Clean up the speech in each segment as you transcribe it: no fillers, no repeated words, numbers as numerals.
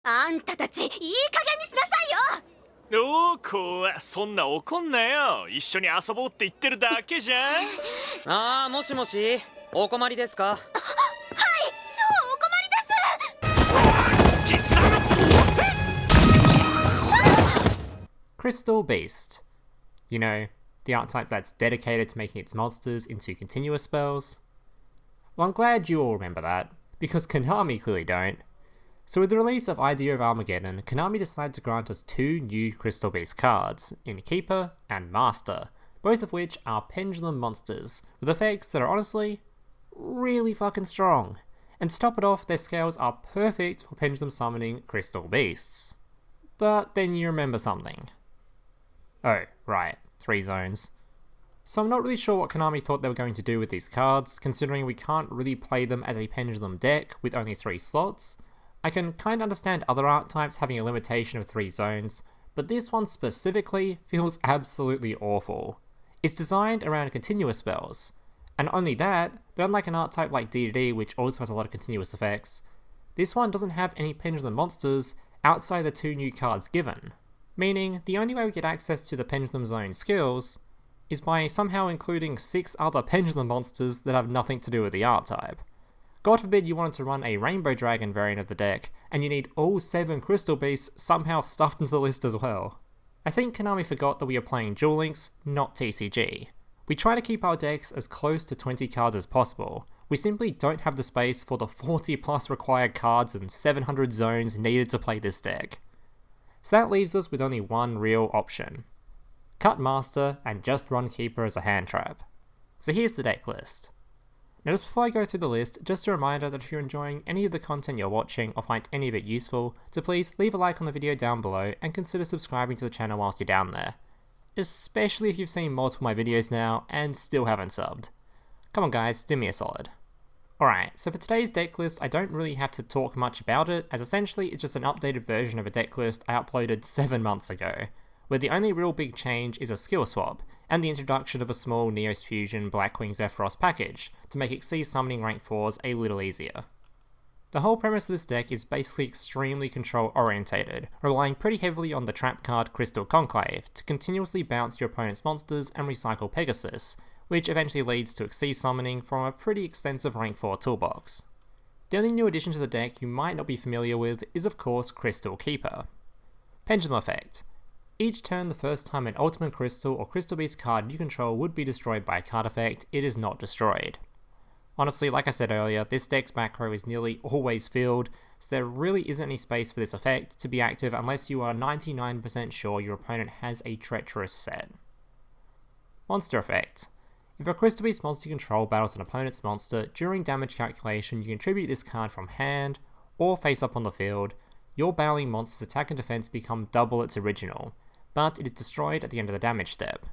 あんたたちいい加減にしなさいよ。おーこうそんな怒んなよ。一緒に遊ぼうって言ってるだけじゃん。ああ、もしもし、お困りですか？はい、超お困りです。実は Crystal Beast. You know, the archetype that's dedicated to making its monsters into continuous spells. Well, I'm glad you all remember that, because Konami clearly don't. So with the release of Idea of Armageddon, Konami decided to grant us two new Crystal Beast cards, in Keeper and Master, both of which are pendulum monsters, with effects that are honestly really fucking strong. And to top it off, their scales are perfect for pendulum summoning Crystal Beasts. But then you remember something. Oh, right, 3 zones. So I'm not really sure what Konami thought they were going to do with these cards, considering we can't really play them as a pendulum deck with only 3 slots. I can kinda understand other archetypes having a limitation of 3 zones, but this one specifically feels absolutely awful. It's designed around continuous spells, and not only that, but unlike an archetype like DDD which also has a lot of continuous effects, this one doesn't have any pendulum monsters outside the 2 new cards given. Meaning, the only way we get access to the Pendulum Zone skills is by somehow including 6 other Pendulum monsters that have nothing to do with the archetype. God forbid you wanted to run a Rainbow Dragon variant of the deck, and you need all 7 Crystal Beasts somehow stuffed into the list as well. I think Konami forgot that we are playing Duel Links, not TCG. We try to keep our decks as close to 20 cards as possible. We simply don't have the space for the 40 plus required cards and 700 zones needed to play this deck. So that leaves us with only one real option. Cut Master and just run Keeper as a hand trap. So here's the deck list. Now just before I go through the list, just a reminder that if you're enjoying any of the content you're watching or find any of it useful, to please leave a like on the video down below and consider subscribing to the channel whilst you're down there. Especially if you've seen multiple of my videos now and still haven't subbed. Come on guys, do me a solid. Alright, so for today's deck list, I don't really have to talk much about it, as essentially it's just an updated version of a deck list I uploaded 7 months ago, where the only real big change is a skill swap, and the introduction of a small Neos Fusion Blackwing Zephyros package, to make Xyz summoning rank 4s a little easier. The whole premise of this deck is basically extremely control orientated, relying pretty heavily on the trap card Crystal Conclave to continuously bounce your opponent's monsters and recycle Pegasus, which eventually leads to Xyz summoning from a pretty extensive rank 4 toolbox. The only new addition to the deck you might not be familiar with is of course Crystal Keeper. Pendulum effect. Each turn the first time an Ultimate Crystal or Crystal Beast card you control would be destroyed by a card effect, it is not destroyed. Honestly, like I said earlier, this deck's back row is nearly always filled, so there really isn't any space for this effect to be active unless you are 99% sure your opponent has a treacherous set. Monster effect. If a Crystal Beast monster you control battles an opponent's monster, during damage calculation you contribute this card from hand, or face up on the field, your battling monster's attack and defense become double its original, but it is destroyed at the end of the damage step.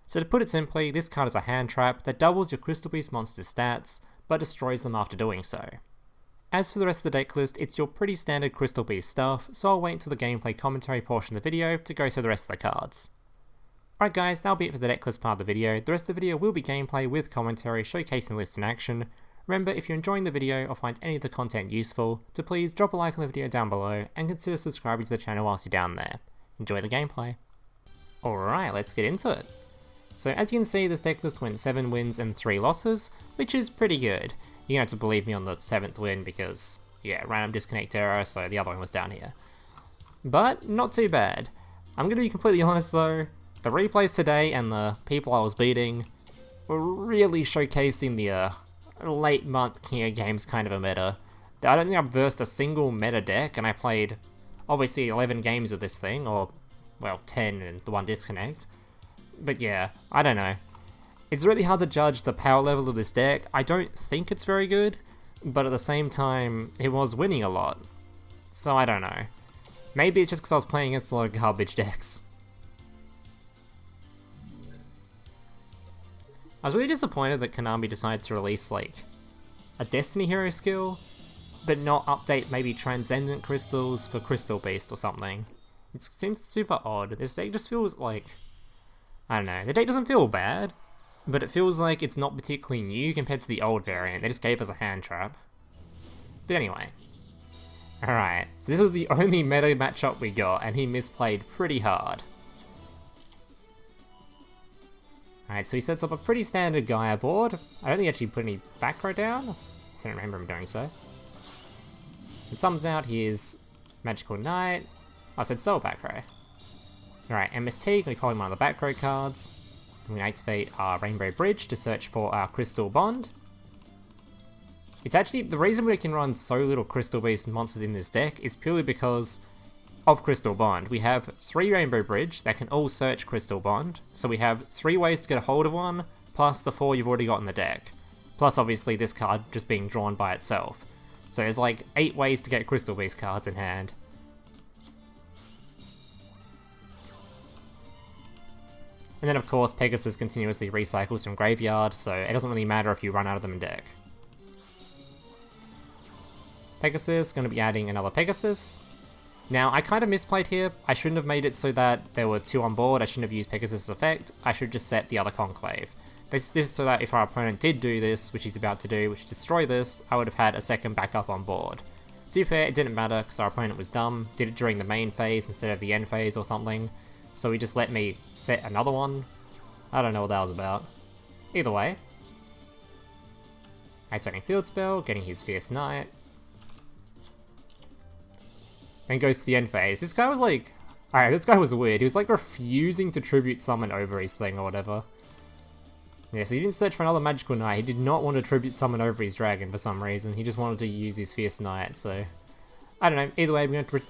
So to put it simply, this card is a hand trap that doubles your Crystal Beast monster's stats, but destroys them after doing so. As for the rest of the deck list, it's your pretty standard Crystal Beast stuff, so I'll wait until the gameplay commentary portion of the video to go through the rest of the cards. Alright guys, that'll be it for the decklist part of the video. The rest of the video will be gameplay with commentary showcasing the list in action. Remember, if you're enjoying the video or find any of the content useful, to please drop a like on the video down below and consider subscribing to the channel whilst you're down there. Enjoy the gameplay. Alright, let's get into it. So as you can see, this decklist went 7 wins and 3 losses, which is pretty good. You're gonna have to believe me on the 7th win because, yeah, random disconnect error, so the other one was down here. But not too bad. I'm gonna be completely honest though, the replays today and the people I was beating were really showcasing the late month King of Games kind of a meta. I don't think I've versed a single meta deck, and I played obviously 11 games of this thing, or well 10 and the one disconnect. But yeah, I don't know. It's really hard to judge the power level of this deck. I don't think it's very good, but at the same time it was winning a lot. So I don't know. Maybe it's just because I was playing against a lot of garbage decks. I was really disappointed that Konami decided to release like a Destiny Hero skill, but not update maybe Transcendent Crystals for Crystal Beast or something. It seems super odd. This deck just feels like, I don't know, the deck doesn't feel bad, but it feels like it's not particularly new compared to the old variant. They just gave us a hand trap. But anyway, Alright, so this was the only meta matchup we got, and he misplayed pretty hard. Alright, so he sets up a pretty standard Gaia board. I don't think he actually put any back row down. I don't remember him doing so. It sums out his Magical Knight. I said Soul back row. Alright, MST, can we call him one of the back row cards. I'm going to activate our Rainbow Bridge to search for our Crystal Bond. It's actually, the reason we can run so little Crystal Beast monsters in this deck is purely because of Crystal Bond. We have 3 Rainbow Bridge that can all search Crystal Bond, so we have 3 ways to get a hold of one, plus the 4 you've already got in the deck. Plus obviously this card just being drawn by itself. So there's like 8 ways to get Crystal Beast cards in hand. And then of course Pegasus continuously recycles from graveyard, so it doesn't really matter if you run out of them in deck. Pegasus, going to be adding another Pegasus. Now I kind of misplayed here, I shouldn't have made it so that there were 2 on board, I shouldn't have used Pegasus' effect, I should just set the other Conclave. This is so that if our opponent did do this, which he's about to do, which is destroy this, I would have had a second backup on board. To be fair, it didn't matter because our opponent was dumb, did it during the main phase instead of the end phase or something. So he just let me set another one. I don't know what that was about. Either way. Activating Field Spell, getting his Fierce Knight. Then goes to the end phase. This guy was like... Alright, this guy was weird. He was like refusing to tribute summon over his thing or whatever. Yeah, so he didn't search for another Magical Knight. He did not want to tribute summon over his dragon for some reason. He just wanted to use his Fierce Knight, so... I don't know. Either way, we're going to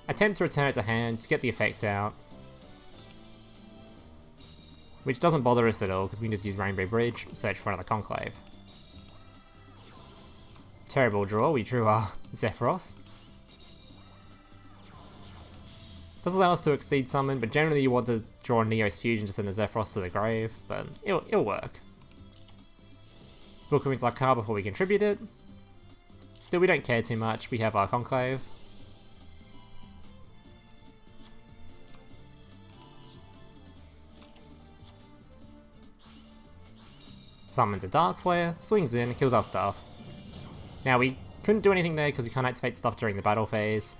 attempt to return it to hand to get the effect out. Which doesn't bother us at all, because we can just use Rainbow Bridge, search for another Conclave. Terrible draw, we drew our Zephyros. Does allow us to exceed summon, but generally you want to draw a Neos Fusion to send the Zephyros to the grave, but it'll work. Book him into our card before we contribute it. Still, we don't care too much, we have our Conclave. Summons a Dark Flare, swings in, kills our stuff. Now we couldn't do anything there because we can't activate stuff during the battle phase,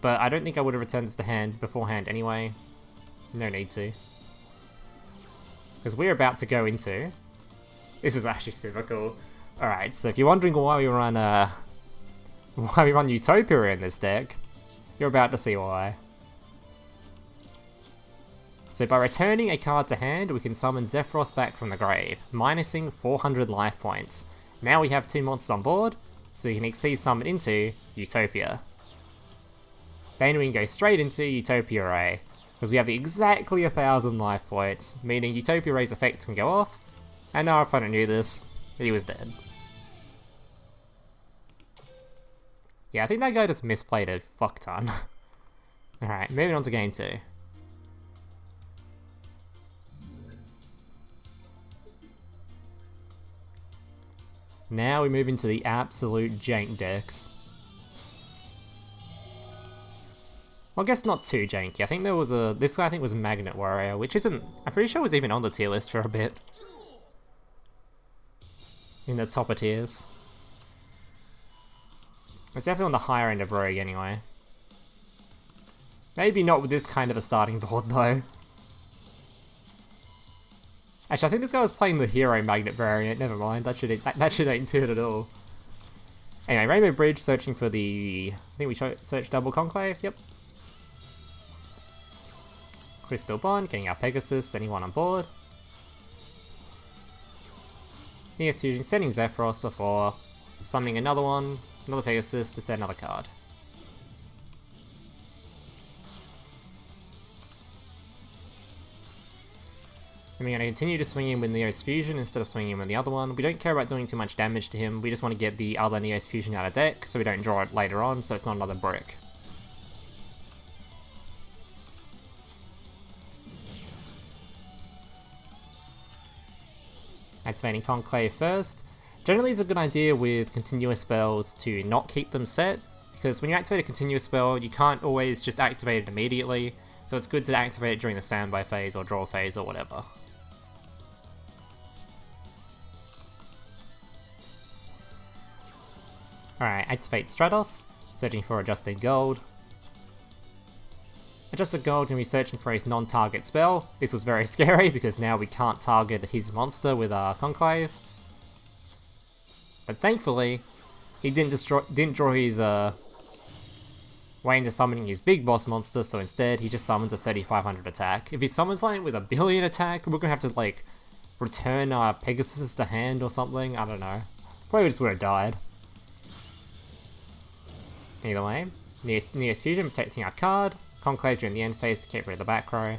but I don't think I would have returned this to hand beforehand anyway. No need to. Because we're about to go into... This is actually super cool. Alright, so if you're wondering why we run Utopia Ray in this deck, you're about to see why. So by returning a card to hand, we can summon Zephyros back from the grave, minusing 400 life points. Now we have 2 monsters on board, so we can exceed summon into Utopia. Then we can go straight into Utopia Ray, because we have exactly 1000 life points, meaning Utopia Ray's effect can go off, and our opponent knew this, he was dead. Yeah, I think that guy just misplayed a fuck ton. Alright, moving on to game 2. Now we move into the absolute jank decks. Well, I guess not too janky. I think there was this guy I think was Magnet Warrior, which isn't, I'm pretty sure was even on the tier list for a bit. In the topper tiers. It's definitely on the higher end of Rogue anyway. Maybe not with this kind of a starting board though. Actually, I think this guy was playing the Hero Magnet variant, never mind, that should ain't to it at all. Anyway, Rainbow Bridge searching for the... I think we searched double Conclave, yep. Crystal Bond, getting our Pegasus, anyone on board. Neos Fusion, sending Zephyros before summoning another one, another Pegasus to set another card. And we're going to continue to swing him with Neos Fusion instead of swinging him with the other one. We don't care about doing too much damage to him, we just want to get the other Neos Fusion out of deck so we don't draw it later on, so it's not another brick. Activating Conclave first. Generally it's a good idea with continuous spells to not keep them set, because when you activate a continuous spell you can't always just activate it immediately, so it's good to activate it during the standby phase or draw phase or whatever. Alright, activate Stratos. Searching for Adjusted Gold. Adjusted Gold can be searching for his non-target spell. This was very scary because now we can't target his monster with our Conclave. But thankfully, he didn't draw his way into summoning his big boss monster, so instead he just summons a 3500 attack. If he summons something with a billion attack, we're gonna have to like return our Pegasus to hand or something, I don't know. Probably just would have died. Either way, Neos Fusion protecting our card, Conclave during the end phase to keep rid of the back row.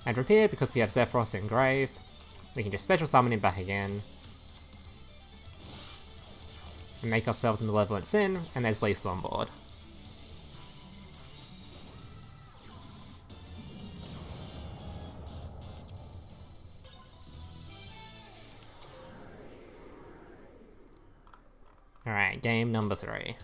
And Repair because we have Zephyros in Grave. We can just special summon him back again. And make ourselves a Malevolent Sin, and there's lethal on board. Alright, game number 3.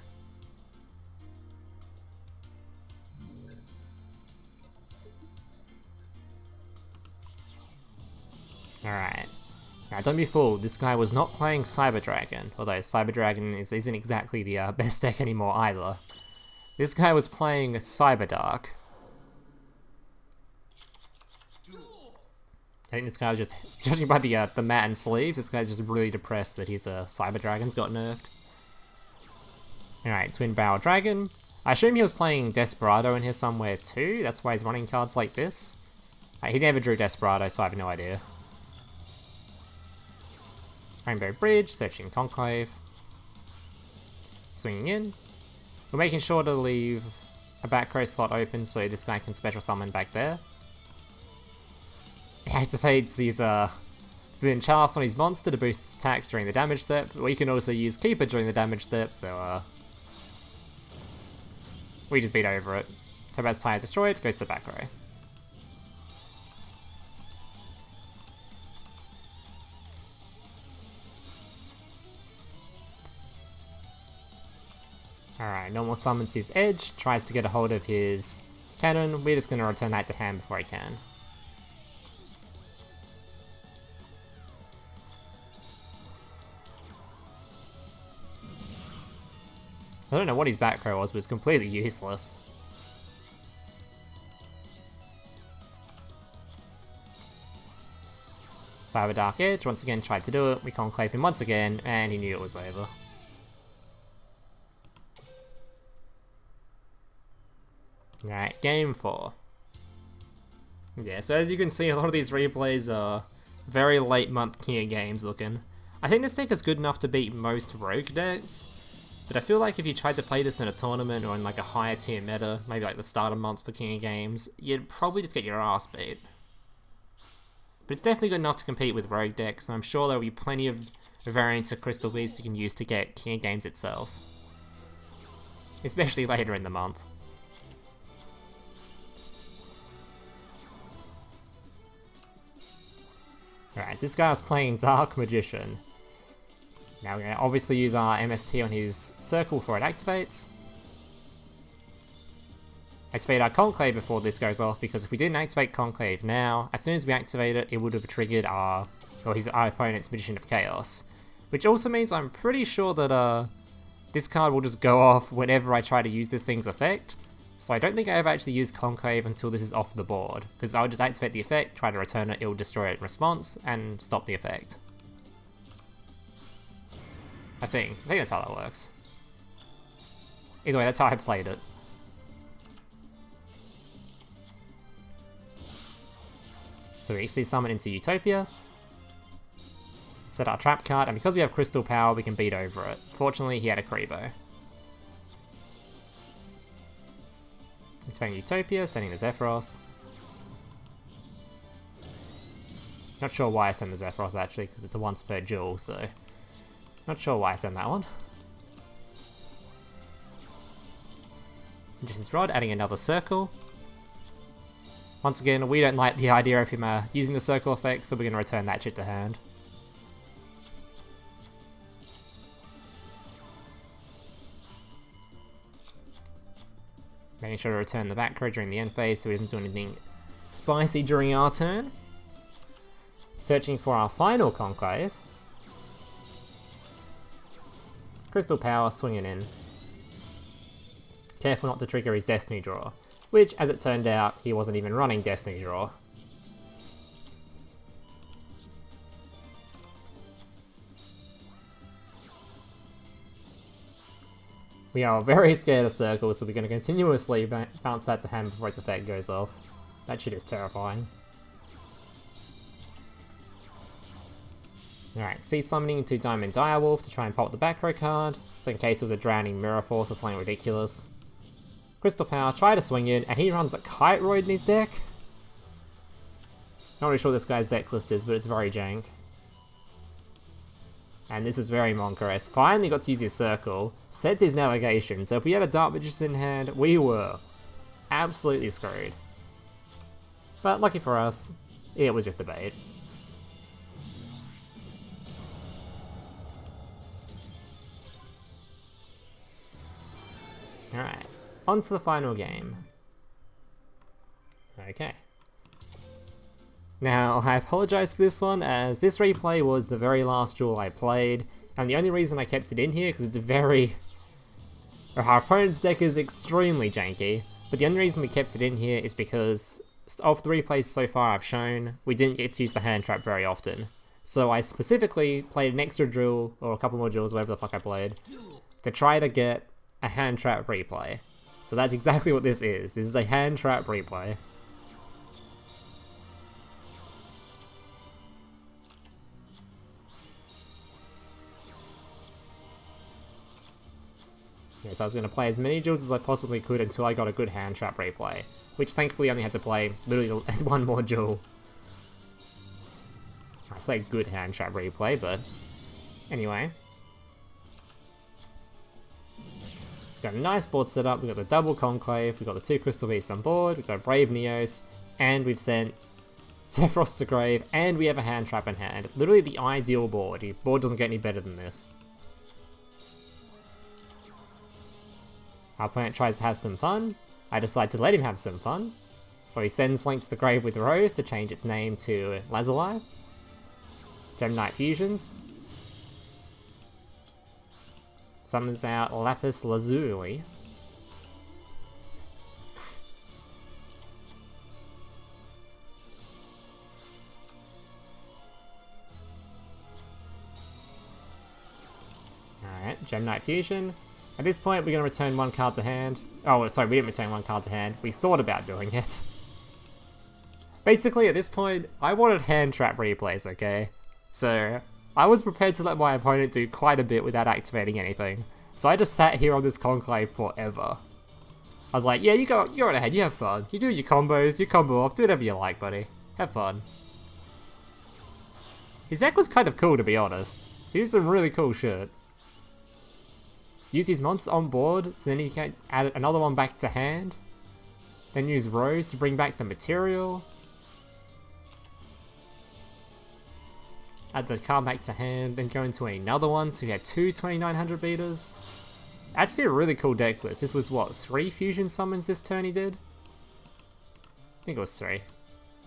Alright. Now don't be fooled, this guy was not playing Cyber Dragon, although Cyber Dragon isn't exactly the best deck anymore either. This guy was playing Cyber Dark. I think this guy was just, judging by the mat and sleeves, this guy's just really depressed that his Cyber Dragon's got nerfed. Alright, Twin Barrel Dragon. I assume he was playing Desperado in here somewhere too, that's why he's running cards like this. He never drew Desperado, so I have no idea. Rainbow Bridge, searching Conclave. Swinging in. We're making sure to leave a back row slot open so this guy can special summon back there. He activates his Chalice on his monster to boost his attack during the damage step, but we can also use Keeper during the damage step, so we just beat over it. Topaz Tire destroyed, goes to the back row. Alright, normal summons his Edge, tries to get a hold of his cannon. We're just going to return that to hand before he can. I don't know what his back row was, but it's completely useless. Cyber Dark Edge once again tried to do it, we conclave him once again, and he knew it was over. Alright, game 4. Yeah, so as you can see, a lot of these replays are very late month King of Games looking. I think this deck is good enough to beat most rogue decks, but I feel like if you tried to play this in a tournament or in like a higher tier meta, maybe like the start of month for King of Games, you'd probably just get your ass beat. But it's definitely good enough to compete with rogue decks, and I'm sure there will be plenty of variants of Crystal Beast you can use to get King of Games itself. Especially later in the month. Alright, so this guy was playing Dark Magician. Now we're going to obviously use our MST on his circle before it activates. Activate our Conclave before this goes off, because if we didn't activate Conclave now, as soon as we activate it, it would have triggered our opponent's Magician of Chaos. Which also means I'm pretty sure that this card will just go off whenever I try to use this thing's effect. So I don't think I ever actually used Conclave until this is off the board, because I'll just activate the effect, try to return it, it will destroy it in response, and stop the effect. I think that's how that works. Either way, that's how I played it. So we XD summon into Utopia, set our trap card, and because we have Crystal Power, we can beat over it. Fortunately, he had a Kribo. Activating Utopia, sending the Zephyros. Not sure why I send the Zephyros actually, because it's a once per duel, so not sure why I send that one. Magician's Rod, adding another circle. Once again, we don't like the idea of him using the circle effect, so we're going to return that shit to hand. Making sure to return the back row during the end phase so he doesn't do anything spicy during our turn. Searching for our final Conclave. Crystal Power swinging in. Careful not to trigger his Destiny Draw, which, as it turned out, he wasn't even running Destiny Draw. We are very scared of circles, so we're going to continuously bounce that to hand before its effect goes off. That shit is terrifying. Alright, Sea Summoning into Diamond Direwolf to try and pop the back row card, so in case it was a Drowning Mirror Force or something ridiculous. Crystal Power, try to swing in, and he runs a Kite Roid in his deck? Not really sure what this guy's deck list is, but it's very jank. And this is very Monka-esque. Finally got to use his circle, sets his navigation, so if we had a Dark Magician in hand, we were absolutely screwed. But lucky for us, it was just a bait. Alright, on to the final game. Okay. Now, I apologise for this one, as this replay was the very last Duel I played, and the only reason I kept it in here, because it's very... Our opponent's deck is extremely janky, but the only reason we kept it in here is because of the replays so far I've shown, we didn't get to use the hand trap very often. So I specifically played an extra Duel, or a couple more Duels, whatever the fuck I played, to try to get a hand trap replay. So that's exactly what this is. This is a hand trap replay. Yes, I was going to play as many Duels as I possibly could until I got a good hand trap replay, which thankfully only had to play literally one more Duel. I say good hand trap replay, but anyway. So we've got a nice board set up, we've got the double Conclave, we've got the 2 Crystal Beasts on board, we've got a Brave Neos, and we've sent Zephyros to grave, and we have a hand trap in hand. Literally the ideal board. Your board doesn't get any better than this. Our opponent tries to have some fun. I decide to let him have some fun. So he sends Link to the grave with Rose to change its name to Lazuli. Gem Knight Fusions. Summons out Lapis Lazuli. Alright, Gem Knight Fusion. At this point, we're going to return 1 card to hand. Oh, sorry, we didn't return 1 card to hand. We thought about doing it. Basically, at this point, I wanted hand trap replays, okay? So, I was prepared to let my opponent do quite a bit without activating anything. So I just sat here on this Conclave forever. I was like, yeah, you go right ahead, you have fun. You do your combos, you combo off, do whatever you like, buddy. Have fun. His deck was kind of cool, to be honest. He did some really cool shit. Use his monster on board, so then he can add another one back to hand. Then use Rose to bring back the material. Add the card back to hand, then go into another one, so we had 2 2900 beaters. Actually a really cool deck list. This was what, 3 fusion summons this turn he did? I think it was 3.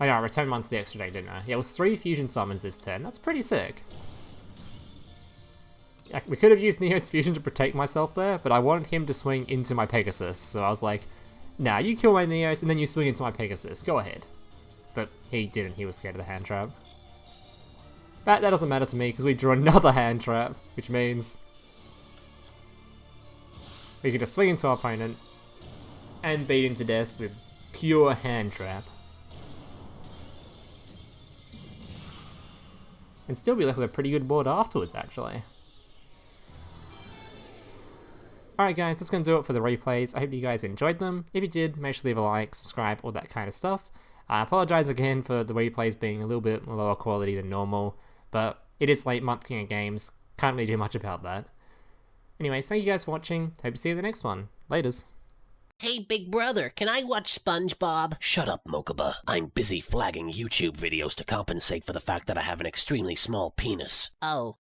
Oh no, I returned 1 to the extra deck, didn't I? Yeah, it was 3 fusion summons this turn. That's pretty sick. We could have used Neo's fusion to protect myself there, but I wanted him to swing into my Pegasus, so I was like, nah, you kill my Neos and then you swing into my Pegasus, go ahead. But he didn't, he was scared of the hand trap. That doesn't matter to me, because we drew another hand trap, which means we can just swing into our opponent and beat him to death with pure hand trap. And still be left with a pretty good board afterwards, actually. Alright guys, that's going to do it for the replays. I hope you guys enjoyed them. If you did, make sure to leave a like, subscribe, all that kind of stuff. I apologise again for the replays being a little bit lower quality than normal, but it is late month King of Games, can't really do much about that. Anyways, thank you guys for watching, hope to see you in the next one. Laters. Hey, big brother, can I watch SpongeBob? Shut up, Mokuba. I'm busy flagging YouTube videos to compensate for the fact that I have an extremely small penis. Oh.